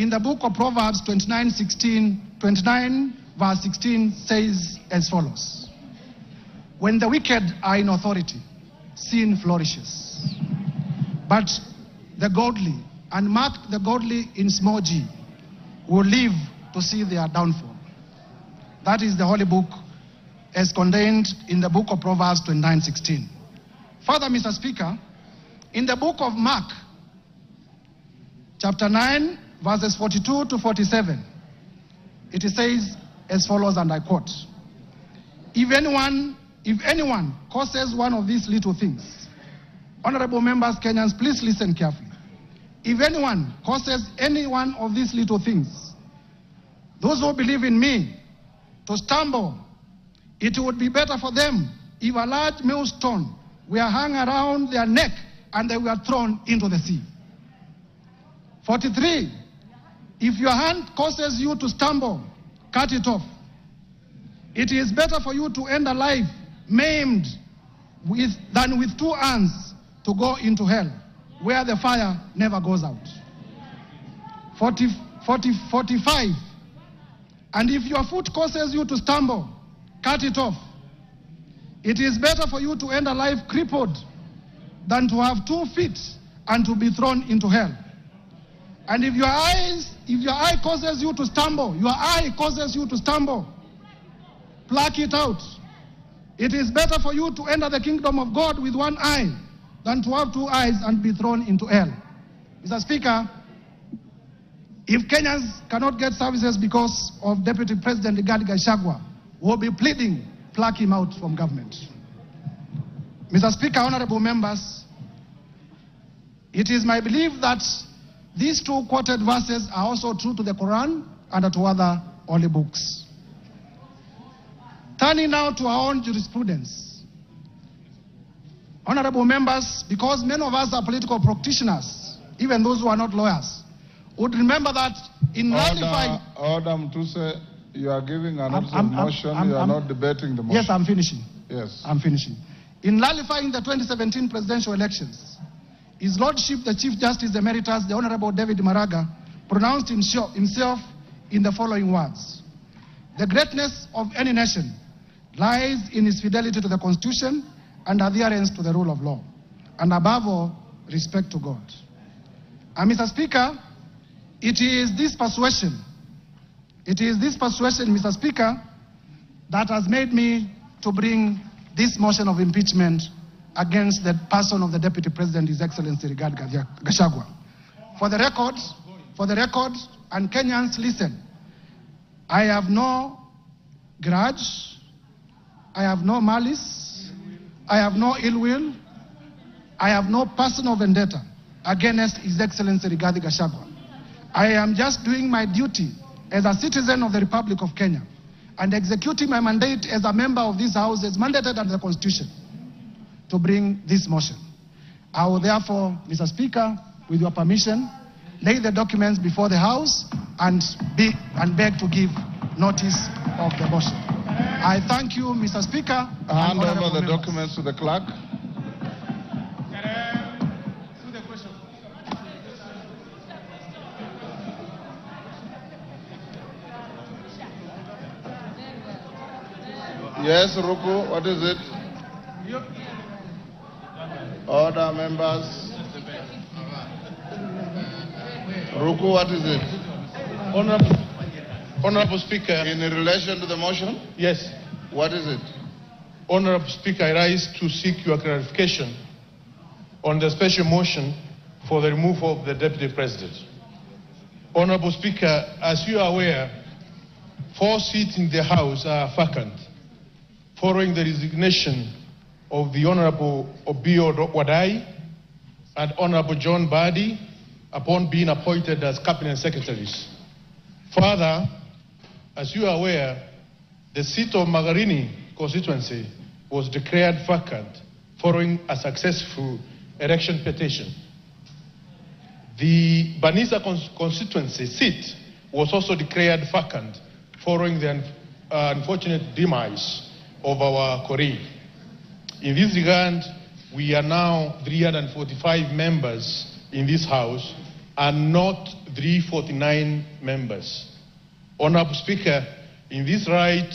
in the book of Proverbs 29 verse 16 says as follows: when the wicked are in authority, sin flourishes. But the godly, and mark the godly in small g, will live to see their downfall. That is the holy book as contained in the book of Proverbs 29:16. Further, Mr. Speaker, in the book of Mark, chapter 9, verses 42 to 47, it says as follows, and I quote: If anyone causes one of these little things, honorable members, Kenyans, please listen carefully. If anyone causes any one of these little things, those who believe in me, to stumble, it would be better for them if a large millstone were hung around their neck and they were thrown into the sea. 43, if your hand causes you to stumble, cut it off. It is better for you to end a life maimed than with two hands to go into hell, where the fire never goes out. 45, and if your foot causes you to stumble, cut it off. It is better for you to end a life crippled than to have 2 feet and to be thrown into hell. And if your eye causes you to stumble, pluck it out. It is better for you to enter the kingdom of God with one eye than to have 2 eyes and be thrown into hell. Mr. Speaker, if Kenyans cannot get services because of Deputy President Gachagua, we'll be pleading, pluck him out from government. Mr. Speaker, honorable members, it is my belief that these 2 quoted verses are also true to the Quran and to other holy books. Turning now to our own jurisprudence. Honorable members, because many of us are political practitioners, even those who are not lawyers, would remember that in nullifying... Order, Mutuse, you are giving another motion, you are not debating the motion. Yes, I'm finishing. Yes. I'm finishing. In nullifying the 2017 presidential elections, His Lordship, the Chief Justice Emeritus, the Honorable David Maraga, pronounced himself in the following words: the greatness of any nation lies in its fidelity to the Constitution and adherence to the rule of law, and above all, respect to God. And Mr. Speaker, it is this persuasion, Mr. Speaker, that has made me to bring this motion of impeachment against the person of the Deputy President, His Excellency Gachagua. For the record, and Kenyans, listen, I have no grudge, I have no malice, I have no ill will, I have no personal vendetta against His Excellency Gachagua. I am just doing my duty as a citizen of the Republic of Kenya and executing my mandate as a member of this House as mandated under the Constitution to bring this motion. I will therefore, Mr. Speaker, with your permission, lay the documents before the House and beg to give notice of the motion. I thank you, Mr. Speaker. Hand over the documents to the clerk. Yes, Ruku, what is it? Order, members. Ruku, what is it? Honorable Speaker. In relation to the motion? Yes. What is it? Honorable Speaker, I rise to seek your clarification on the special motion for the removal of the Deputy President. Honorable Speaker, as you are aware, 4 seats in the House are vacant following the resignation of the Honorable Obio Wadai and Honorable John Badi upon being appointed as Cabinet Secretaries. Further, as you are aware, the seat of Magarini constituency was declared vacant following a successful election petition. The Banisa constituency seat was also declared vacant following the unfortunate demise of our colleague. In this regard, we are now 345 members in this House are not 349 members. Honorable Speaker, in this right